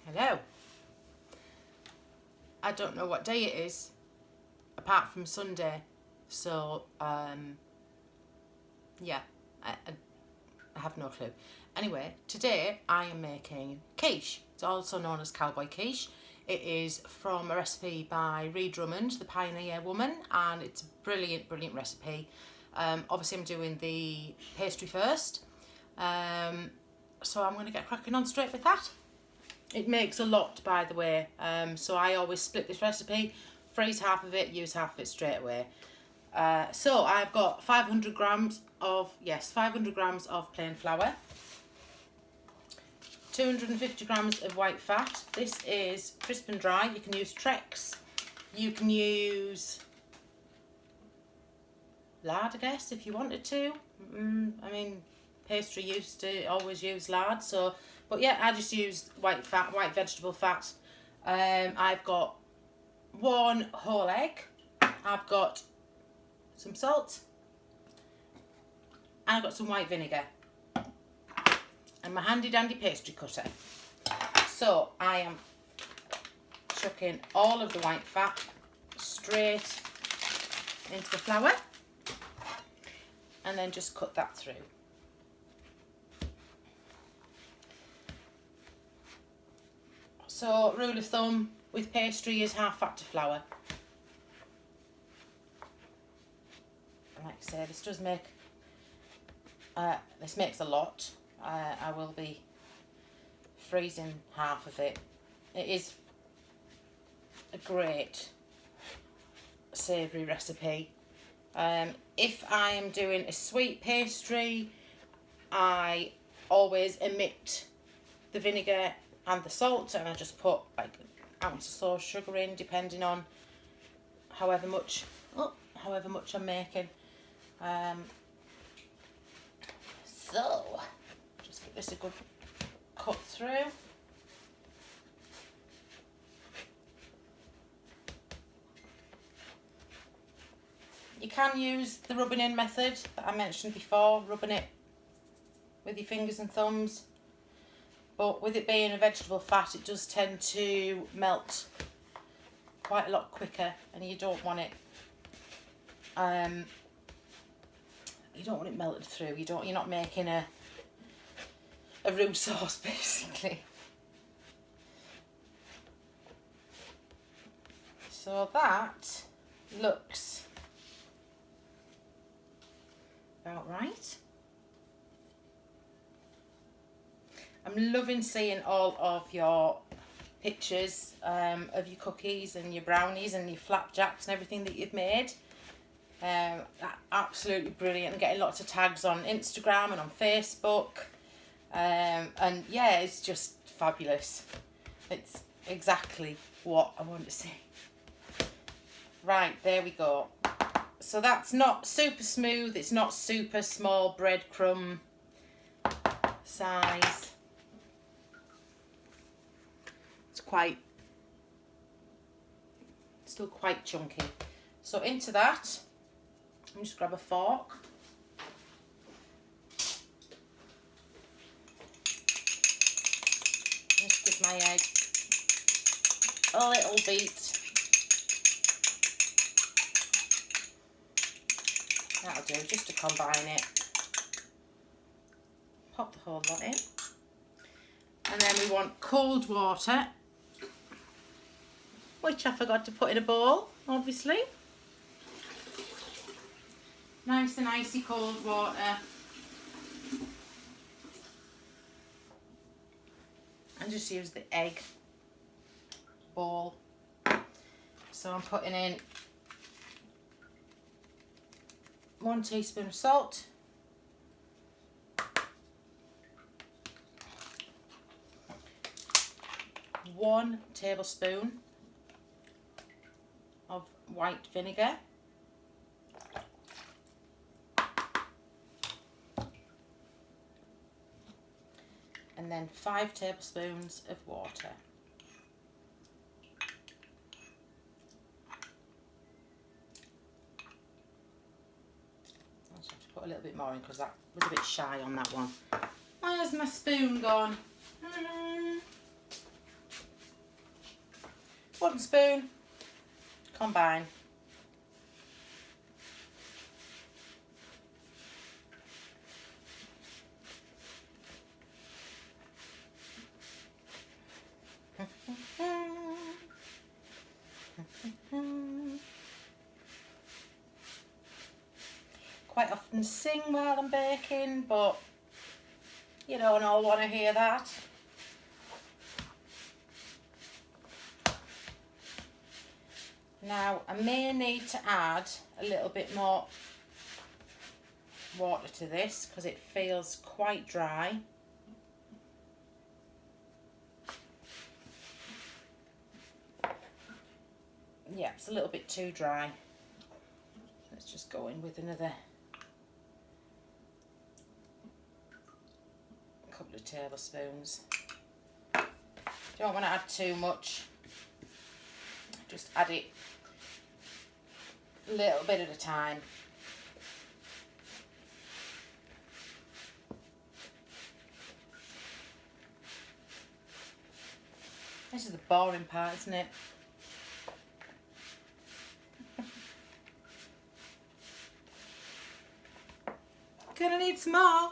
Hello. I don't know what day it is apart from Sunday, so yeah, I have no clue. Anyway, today I am making quiche. It's also known as Cowboy Quiche. It is from a recipe by Drummond, the pioneer woman, and it's a brilliant recipe. Obviously I'm doing the pastry first, so I'm going to get cracking on straight with that. It makes a lot, by the way, so I always split this recipe, freeze half of it, use half of it straight away. So I've got 500 grams of plain flour, 250 grams of white fat. This is crisp and dry. You can use trex, you can use lard, I guess, if you wanted to. I mean, pastry used to always use lard, so, but yeah, I just used white fat, white vegetable fat. I've got one whole egg, I've got some salt, and I've got some white vinegar, and my handy dandy pastry cutter. So I am chucking all of the white fat straight into the flour, and then just cut that through. So rule of thumb with pastry is half fat to flour. And like I say, this does make, this makes a lot. I will be freezing half of it. It is a great savoury recipe. If I am doing a sweet pastry, I always omit the vinegar and the salt, and I just put like an ounce or so of sugar in, depending on however much I'm making. So just give this a good cut through. You can use the rubbing in method that I mentioned before, rubbing it with your fingers and thumbs. But with it being a vegetable fat, it does tend to melt quite a lot quicker, and you don't want it. You don't want it melted through. You're not making a roux sauce, basically. So that looks about right. I'm loving seeing all of your pictures of your cookies and your brownies and your flapjacks and everything that you've made. Absolutely brilliant. I'm getting lots of tags on Instagram and on Facebook. And yeah, it's just fabulous. It's exactly what I want to see. Right, there we go. So that's not super smooth. It's not super small breadcrumb size. Still quite chunky. So into that, I'm just grab a fork. Just give my egg a little beat. That'll do, just to combine it. Pop the whole lot in. And then we want cold water, which I forgot to put in a bowl, obviously. Nice and icy cold water. And just use the egg bowl. So I'm putting in 1 teaspoon of salt, 1 tablespoon of white vinegar, and then 5 tablespoons of water. I just have to put a little bit more in because that was a bit shy on that one. Where's my spoon gone? wooden spoon, combine. Quite often sing while I'm baking, but you don't all want to hear that. Now I may need to add a little bit more water to this because it feels quite dry. Yeah, it's a little bit too dry. Let's just go in with another couple of tablespoons. Don't want to add too much. Just add it a little bit at a time. This is the boring part, isn't it? Gonna need some more.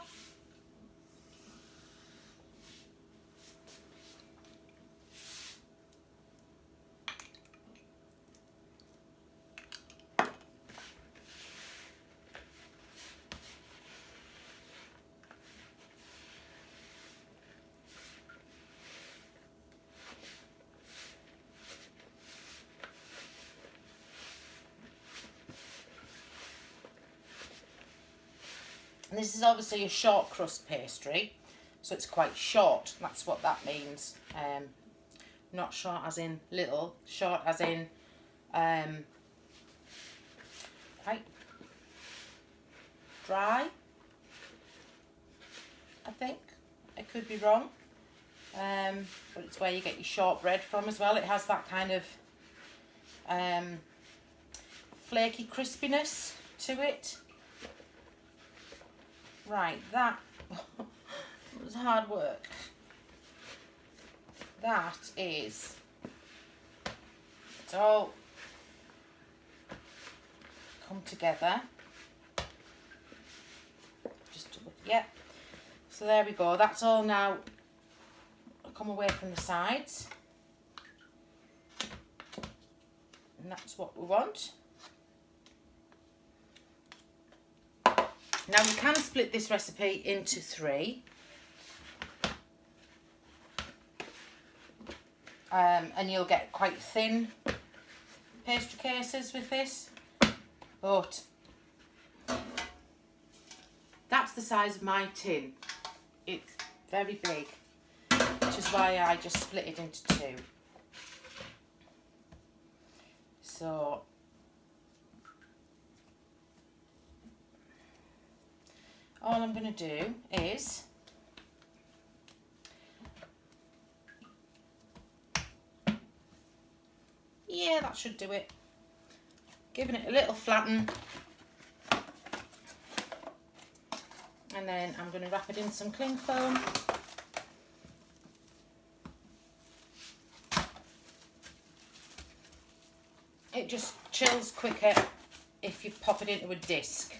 And this is obviously a short crust pastry, so it's quite short. That's what that means. Not short as in little, short as in quite dry, I think. I could be wrong. But it's where you get your shortbread from as well. It has that kind of flaky crispiness to it. Right, that was hard work. That is, it's all come together. Just to look, yeah. So there we go. That's all now come away from the sides. And that's what we want. Now you can split this recipe into 3. And you'll get quite thin pastry cases with this. But that's the size of my tin. It's very big, which is why I just split it into 2. So all I'm going to do is yeah, that should do it. Giving it a little flatten, and then I'm going to wrap it in some cling foam. It just chills quicker if you pop it into a disc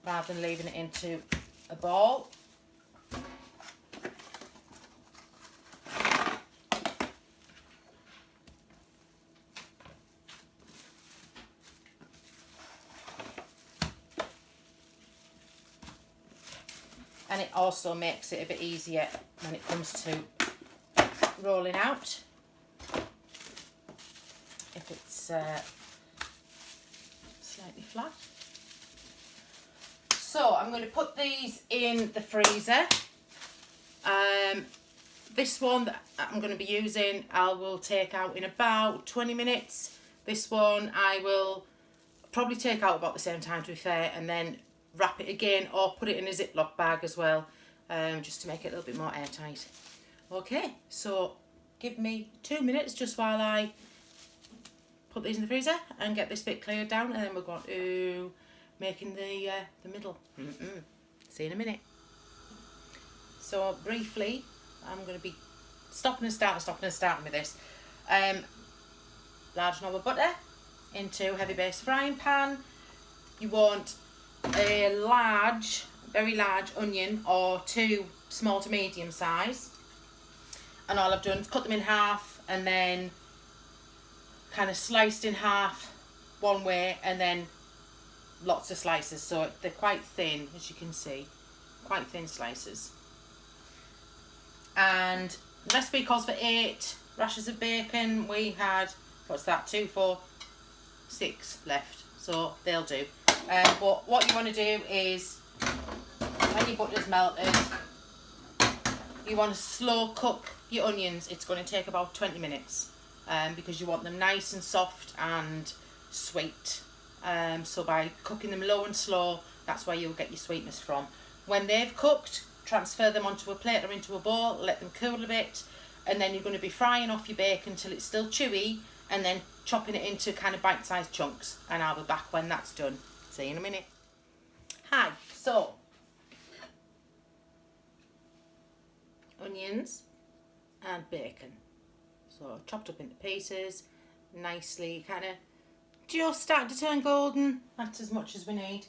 rather than leaving it into a ball. And it also makes it a bit easier when it comes to rolling out, if it's slightly flat. So I'm going to put these in the freezer. This one that I'm going to be using, I will take out in about 20 minutes. This one I will probably take out about the same time, to be fair, and then wrap it again or put it in a Ziploc bag as well, just to make it a little bit more airtight. Okay, so give me 2 minutes just while I put these in the freezer and get this bit cleared down, and then we're going to making the middle. See you in a minute. So briefly, I'm going to be stopping and starting with this. large knob of butter into a heavy base frying pan. You want a large, very large onion, or 2 small to medium size. And all I've done is cut them in half and then kind of sliced in half one way and then lots of slices. So they're quite thin, as you can see, quite thin slices. And the recipe calls for 8 rashers of bacon. We had, what's that, 2, 4, 6 left, so they'll do. But what you want to do is, when your butter's melted, you want to slow cook your onions. It's going to take about 20 minutes because you want them nice and soft and sweet. So by cooking them low and slow, that's where you'll get your sweetness from. When they've cooked, transfer them onto a plate or into a bowl, let them cool a bit, and then you're going to be frying off your bacon till it's still chewy, and then chopping it into kind of bite-sized chunks. And I'll be back when that's done. See you in a minute. Hi, so onions and bacon, so chopped up into pieces nicely, kind of just starting to turn golden. That's as much as we need.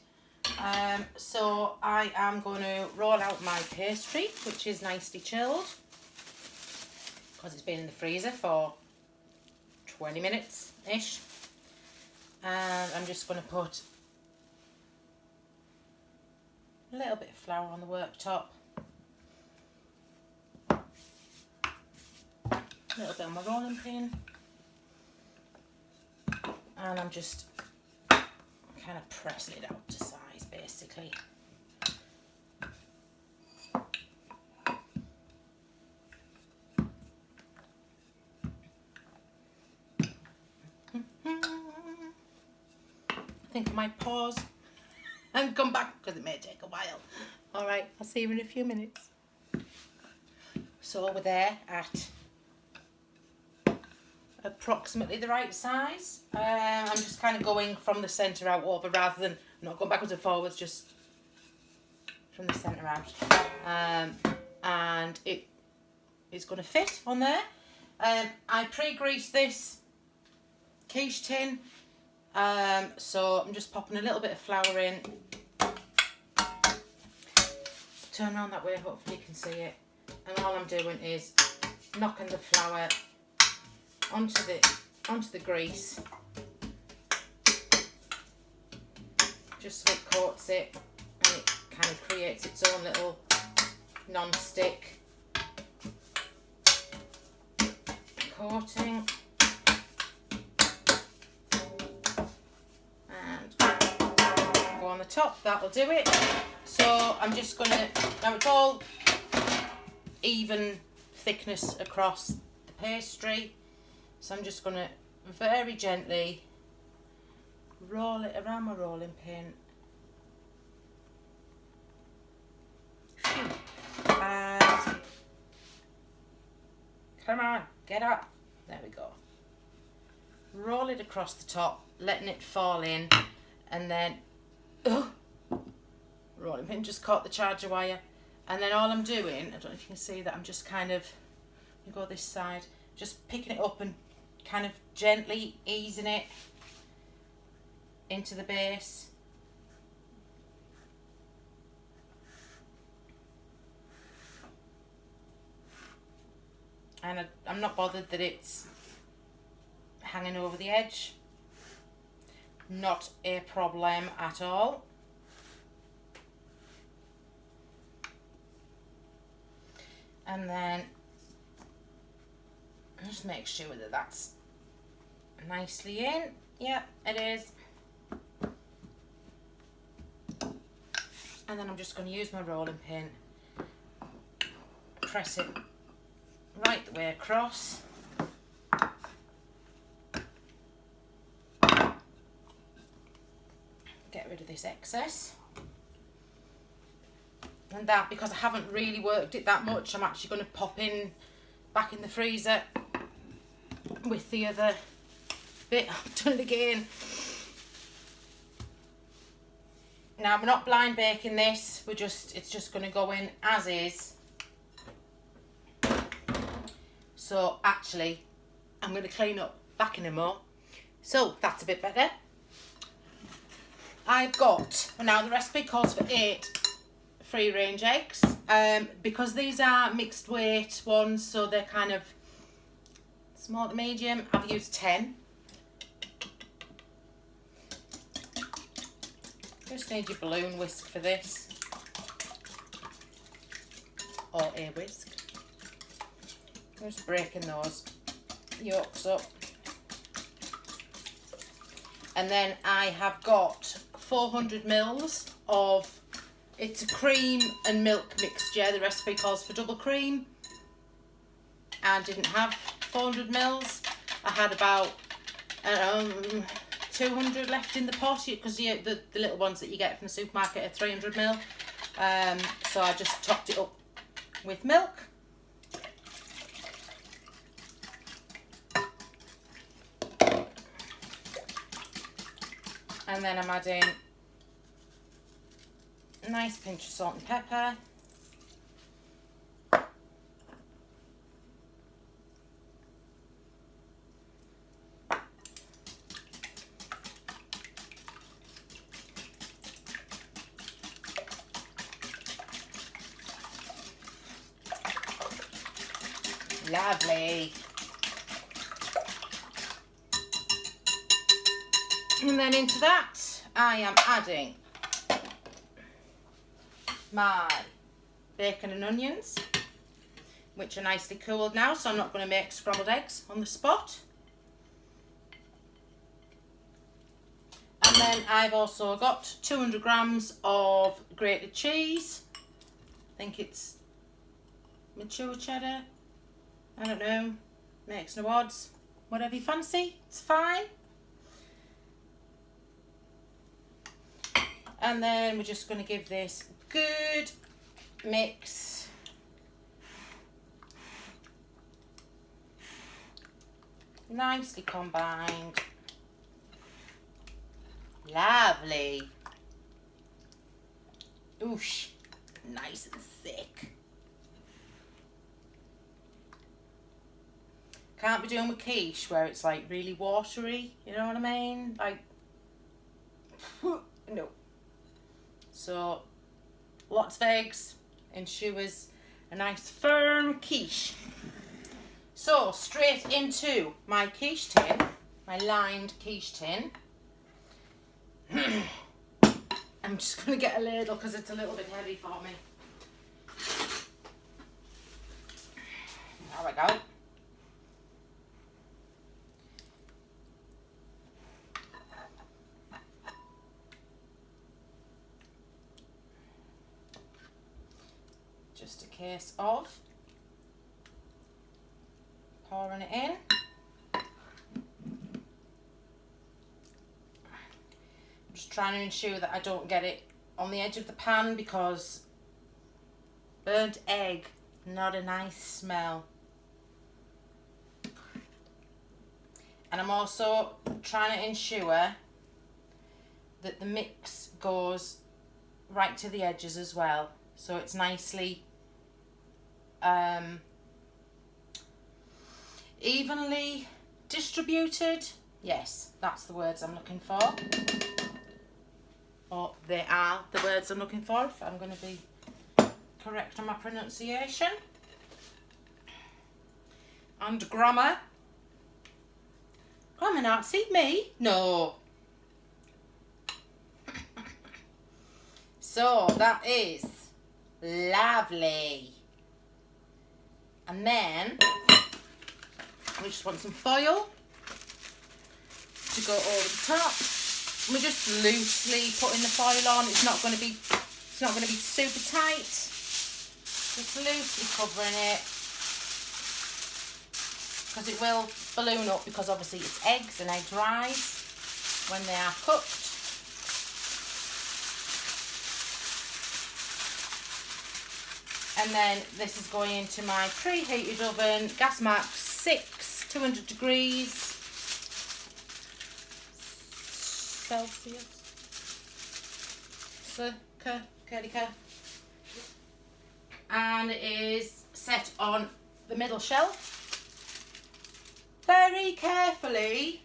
So I am going to roll out my pastry, which is nicely chilled because it's been in the freezer for 20 minutes ish. And I'm just going to put a little bit of flour on the worktop, a little bit on my rolling pin, and I'm just kind of pressing it out to size basically. I think I might pause and come back because it may take a while. Alright, I'll see you in a few minutes. So we're there at approximately the right size. I'm just kind of going from the centre out over rather than not going backwards and forwards, just from the centre out. And it is going to fit on there. I pre-greased this quiche tin, so I'm just popping a little bit of flour in. Turn around that way, hopefully you can see it. And all I'm doing is knocking the flour onto the grease, just so it coats it and it kind of creates its own little non-stick coating. And go on the top, that'll do it. So I'm just gonna, now it's all even thickness across the pastry, so I'm just gonna very gently roll it around my rolling pin. And come on, get up. There we go. Roll it across the top, letting it fall in, and then rolling pin just caught the charger wire. And then all I'm doing, I don't know if you can see that, I'm just kind of, you go this side, just picking it up and kind of gently easing it into the base. And I'm not bothered that it's hanging over the edge. Not a problem at all. And then just make sure that that's nicely in. Yeah, it is. And then I'm just going to use my rolling pin, press it right the way across. Get rid of this excess. And that, because I haven't really worked it that much, I'm actually going to pop in back in the freezer with the other bit. I've done it again. Now we're not blind baking this, it's just going to go in as is. So actually I'm going to clean up back in a more So that's a bit better. I've got, now the recipe calls for 8 free range eggs. Because these are mixed weight ones, so they're kind of small to medium, I've used 10. Just need your balloon whisk for this, or a whisk. Just breaking those yolks up. And then I have got 400 mils of, it's a cream and milk mixture. The recipe calls for double cream. I didn't have 400 mils. I had about 200 left in the pot, because the little ones that you get from the supermarket are 300 mil. So I just topped it up with milk. And then I'm adding a nice pinch of salt and pepper. Lovely. And then into that, I am adding my bacon and onions, which are nicely cooled now, so I'm not going to make scrambled eggs on the spot. And then I've also got 200 grams of grated cheese. I think it's mature cheddar. I don't know, makes no odds. Whatever you fancy, it's fine. And then we're just going to give this a good mix. Nicely combined. Lovely. Oosh, nice and thick. Can't be doing with quiche where it's like really watery, you know what I mean? Like, no. So, lots of eggs ensures a nice firm quiche. So, straight into my quiche tin, my lined quiche tin. I'm just going to get a ladle because it's a little bit heavy for me. There we go. Just a case of pouring it in. I'm just trying to ensure that I don't get it on the edge of the pan, because burnt egg, not a nice smell. And I'm also trying to ensure that the mix goes right to the edges as well, so it's nicely evenly distributed. Yes, that's the words I'm looking for. Or they are the words I'm looking for, if I'm going to be correct on my pronunciation and grammar. Grammar Nazi, me? No. So that is lovely. And then we just want some foil to go over the top. And we're just loosely putting the foil on. It's not going to be super tight. Just loosely covering it, because it will balloon up, because obviously it's eggs and eggs rise when they are cooked. And then this is going into my preheated oven, gas mark 6, 200 degrees Celsius. And it is set on the middle shelf. Very carefully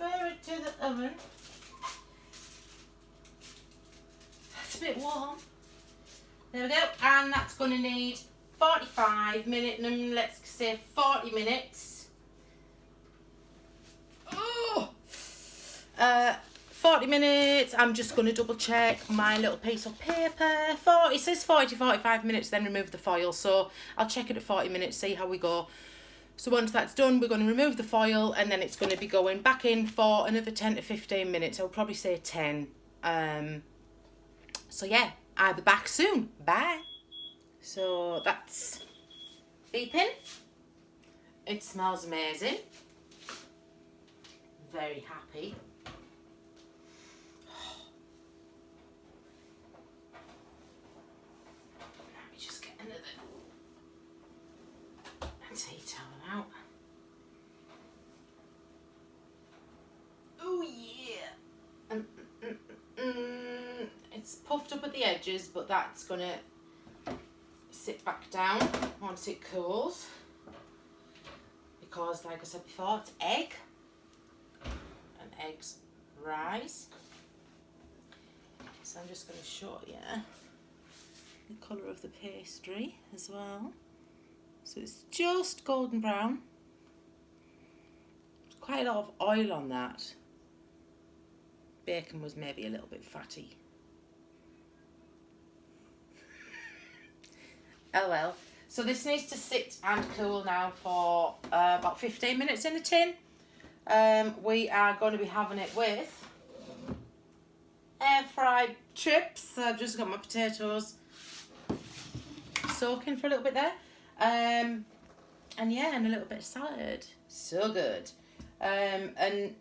transfer it to the oven. It's a bit warm. There we go, and that's going to need 45 minutes, let's say 40 minutes. Oh! 40 minutes, I'm just going to double check my little piece of paper. It says 40 to 45 minutes, then remove the foil. So I'll check it at 40 minutes, see how we go. So once that's done, we're going to remove the foil, and then it's going to be going back in for another 10 to 15 minutes. I'll probably say 10. So yeah, I'll be back soon. Bye. So that's beeping. It smells amazing. Very happy. Let me just get another tea towel out. Oh yeah. It's puffed up at the edges, but that's gonna sit back down once it cools, because like I said before, it's egg and eggs rise. So I'm just going to show you the colour of the pastry as well. So it's just golden brown. There's quite a lot of oil on that. Bacon was maybe a little bit fatty. Oh well. So this needs to sit and cool now for about 15 minutes in the tin. We are going to be having it with air fried chips. I've just got my potatoes soaking for a little bit there. And yeah, and a little bit of salad. So good. And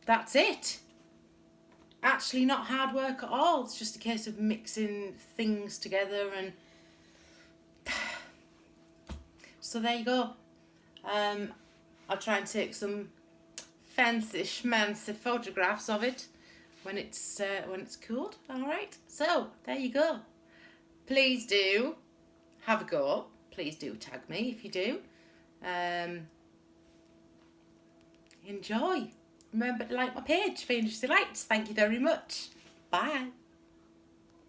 that's it. Actually not hard work at all. It's just a case of mixing things together, and so there you go. I'll try and take some fancy schmancy photographs of it when it's cooled. All right. So there you go. Please do have a go. Please do tag me if you do. Enjoy. Remember to like my page for Industry Lights. Thank you very much. Bye.